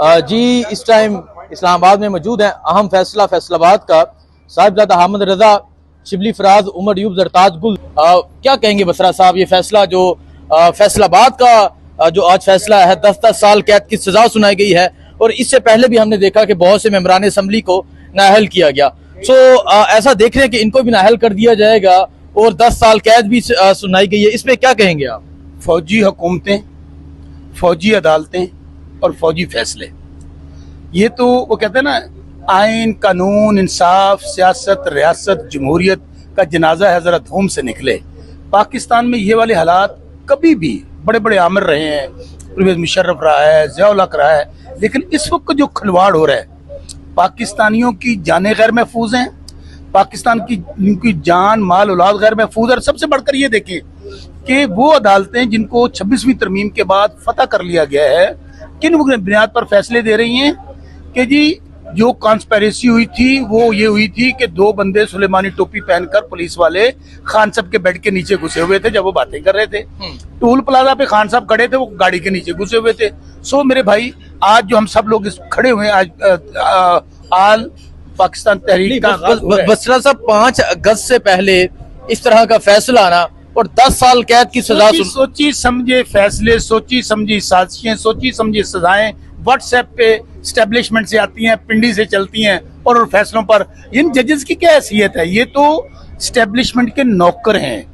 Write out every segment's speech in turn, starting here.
जी इस टाइम इस्लामाबाद में मौजूद है अहम फैसला फैसलाबाद का। साहिबजादा हामिद रजा, शिबली फराज, उमर यूब, जरताज गुल, क्या कहेंगे बसरा साहब, ये फैसला जो फैसलाबाद का जो आज फैसला है 10-10 साल कैद की सजा सुनाई गई है, और इससे पहले भी हमने देखा कि बहुत से मेंबरान असम्बली को नाअहल किया गया। सो ऐसा देख रहे हैं कि इनको भी नाअहल कर दिया जाएगा और 10 साल कैद भी सुनाई गई है, इस पे क्या कहेंगे आप? फौजी हुकूमतें, फौजी अदालतें और फौजी फैसले, ये तो वो कहते हैं ना, आइन, कानून, इंसाफ, सियासत, रियासत, जमहूरियत का जनाजा है, ज़रा धूम से निकले। पाकिस्तान में ये वाले हालात कभी भी बड़े बड़े आमिर रहे हैं, परवेज़ मुशर्रफ रहा है, ज़िया-उल हक रहा है, लेकिन इस वक्त जो खिलवाड़ हो रहा है, पाकिस्तानियों की जानें गैर महफूज हैं, पाकिस्तान की उनकी जान, माल, औलाद गैर महफूज है। और सबसे बढ़कर ये देखें कि वो अदालतें जिनको 26वीं तरमीम के बाद फतह कर लिया गया है, किन बुनियाद पर फैसले दे रही हैं कि जी जो कॉन्स्पिरेसी हुई थी वो ये हुई थी कि 2 बंदे सुलेमानी टोपी पहनकर पुलिस वाले खान साहब के बेड के नीचे घुसे हुए थे जब वो बातें कर रहे थे। टोल प्लाजा पे खान साहब खड़े थे, वो गाड़ी के नीचे घुसे हुए थे। सो मेरे भाई, आज जो हम सब लोग खड़े हुए हैं, आज आल पाकिस्तान तहरीक का बसरा साहब 5 अगस्त से पहले इस तरह का फैसला आना और 10 साल कैद की सजा, सोची समझे फैसले, सोची समझी साजिशें, सोची समझी सजाएं व्हाट्सएप पे स्टैब्लिशमेंट से आती हैं, पिंडी से चलती हैं, और फैसलों पर इन जजेस की क्या हैसियत है? ये तो स्टैब्लिशमेंट के नौकर हैं,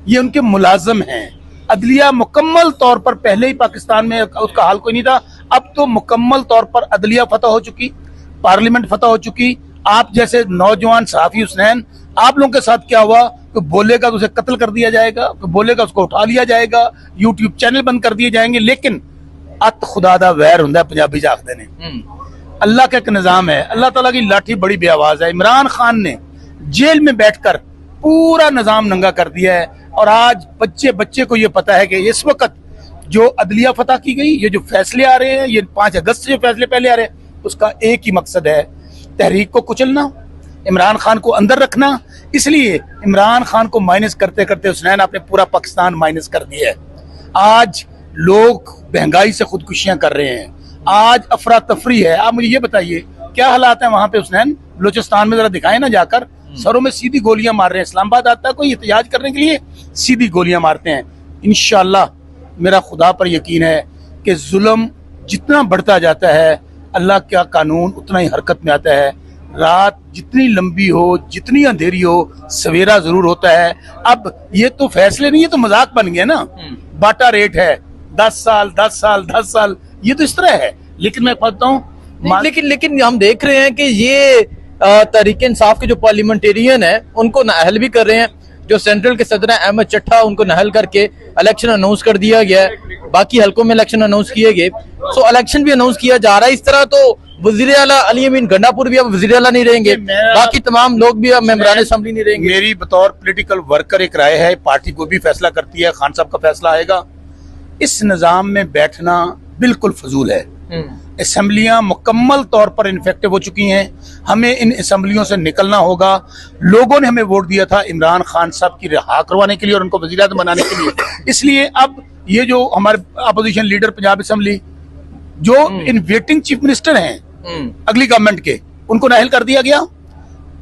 ये उनके मुलाजम हैं। अदलिया मुकम्मल तौर पर, पहले ही पाकिस्तान में उसका हाल कोई नहीं था, अब तो मुकम्मल तौर पर अदलिया फतह हो चुकी, पार्लियामेंट फतह हो चुकी। आप जैसे नौजवान सहाफी हुसैन, आप लोगों के साथ क्या हुआ कि बोलेगा तो उसे कत्ल कर दिया जाएगा, बोलेगा उसको उठा लिया जाएगा, यूट्यूब चैनल बंद कर दिए जाएंगे। लेकिन अत खुदा दा वैर हुंदा पंजाबी आखदे ने, अल्लाह का एक निजाम है, अल्लाह ताला की लाठी बड़ी बेआवाज है। इमरान खान ने जेल में बैठकर पूरा निजाम नंगा कर दिया है, और आज बच्चे बच्चे को ये पता है कि इस वक्त जो अदलिया फतह की गई, ये जो फैसले आ रहे हैं, ये 5 अगस्त से जो फैसले पहले आ रहे हैं, उसका एक ही मकसद है, तहरीक को कुचलना, इमरान खान को अंदर रखना। इसलिए इमरान खान को माइनस करते करते हुसैन आपने पूरा पाकिस्तान माइनस कर दिया है। आज लोग महंगाई से खुदकुशियां कर रहे हैं, आज अफरा तफरी है। आप मुझे ये बताइए क्या हालात है वहां पे हुसैन? बलूचिस्तान में जरा दिखाएं ना जाकर, सरों में सीधी गोलियां मार रहे हैं। इस्लामाबाद आता है कोई एहतजाज करने के लिए, सीधी गोलियां मारते हैं। इंशाअल्लाह मेरा खुदा पर यकीन है कि जुल्म जितना बढ़ता जाता है, अल्लाह का कानून उतना ही हरकत में आता है। रात जितनी लंबी हो, जितनी अंधेरी हो, सवेरा जरूर होता है। अब ये तो फैसले नहीं, ये तो मजाक बन गया ना। बाटा रेट है 10 साल 10 साल 10 साल, ये तो इस तरह है। लेकिन मैं कहता हूँ, लेकिन हम देख रहे हैं कि ये तहरीक इंसाफ के जो पार्लियामेंटेरियन है उनको नाअहल भी कर रहे हैं। जो सेंट्रल के सदर है अहमद चट्टा, उनको नाअहल करके इलेक्शन अनाउंस कर दिया गया है। बाकी हलकों में इलेक्शन अनाउंस किए गए, सो इलेक्शन भी अनाउंस किया जा रहा है। इस तरह तो वज़ीर आला अली अमीन गंडापुर भी अब वज़ीर आला नहीं रहेंगे, बाकी तमाम लोग भी अब मेंबरान असेंबली नहीं रहेंगे। मेरी बतौर पॉलिटिकल वर्कर एक राय है, पार्टी को भी फैसला करती है, खान साहब का फैसला आएगा। इस निजाम में बैठना बिल्कुल फजूल है। असेंबलियां मुकम्मल तौर पर इन्फेक्टिव हो चुकी हैं, हमें इन असेंबलियों से निकलना होगा। लोगों ने हमें वोट दिया था इमरान खान साहब की रिहा करवाने के लिए और उनको वज़ीर आज़म बनाने के लिए। इसलिए अब ये जो हमारे अपोजिशन लीडर पंजाब असेंबली, जो इन वेटिंग चीफ मिनिस्टर हैं अगली गवर्नमेंट के, उनको नाअहल कर दिया गया।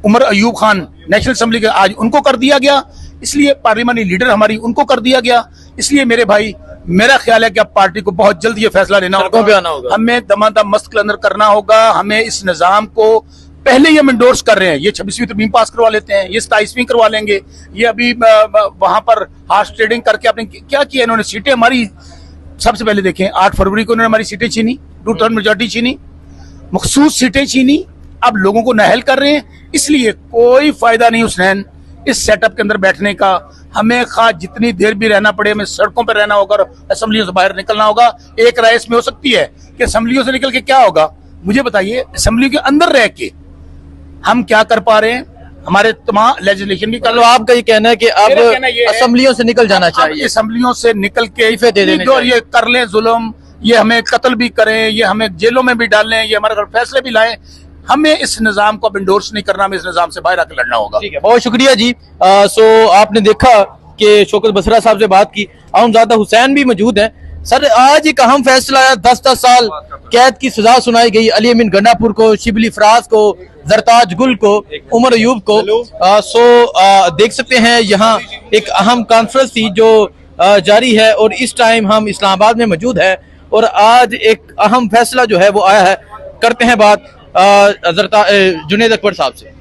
उमर अयूब खान नेशनल असेंबली के, आज उनको कर दिया गया। इसलिए पार्लियामेंट्री लीडर हमारी, उनको कर दिया गया। इसलिए मेरे भाई, मेरा ख्याल है कि अब पार्टी को बहुत जल्द ये फैसला लेना होगा, हमें दमादम मस्त के अंदर करना होगा। हमें इस निजाम को पहले ही हम इंडोर्स कर रहे हैं, ये 26वीं तरमीम पास करवा लेते हैं, ये 27वीं करवा लेंगे। ये अभी वहां पर हार्स ट्रेडिंग करके आपने क्या किया, इन्होंने सीटें हमारी, सबसे पहले देखें 8 फरवरी को इन्होंने हमारी सीटें छीनी, 2/3 मेजॉरिटी छीनी, मखसूस सीटें छीनी, अब लोगों को नाअहल कर रहे हैं। इसलिए कोई फायदा नहीं हुसैन इस सेटअप के अंदर बैठने का। हमें खा जितनी देर भी रहना पड़े, हमें सड़कों पर रहना होगा, असेंबलियों से बाहर निकलना होगा। एक राय इसमें हो सकती है कि असेंबलियों से निकल के क्या होगा, मुझे बताइए। असेंबली के अंदर रह के हम क्या कर पा रहे हैं? हमारे तमाम लेजिस्लेशन भी कर लो। आपका ये कहना है कि अब असेंबलियों से निकल जाना चाहिए, असेंबलियों से निकल के जो ये कर लें जुल्म, ये हमें कत्ल भी करें, ये हमें जेलों में भी डालें, ये हमारे फैसले भी लाएं, हमें इस निजाम को अब इंडोर्स नहीं करना, हमें इस निजाम से बाहर आकर लड़ना होगा। ठीक है, बहुत शुक्रिया जी। सो आपने देखा कि शौकत बसरा साहब से बात की, अहमजादा हुसैन भी मौजूद हैं सर आज एक अहम फैसला आया, 10-10 साल कैद की सजा सुनाई गई अली अमीन गंडापुर को, शिबली फराज को, जरताज गुल को, उमर अयूब को। देख सकते हैं यहाँ एक अहम कॉन्फ्रेंस थी जो जारी है और इस टाइम हम इस्लामाबाद में मौजूद है और आज एक अहम फैसला जो है वो आया है। करते हैं बात जुनैद अकबर साहब से।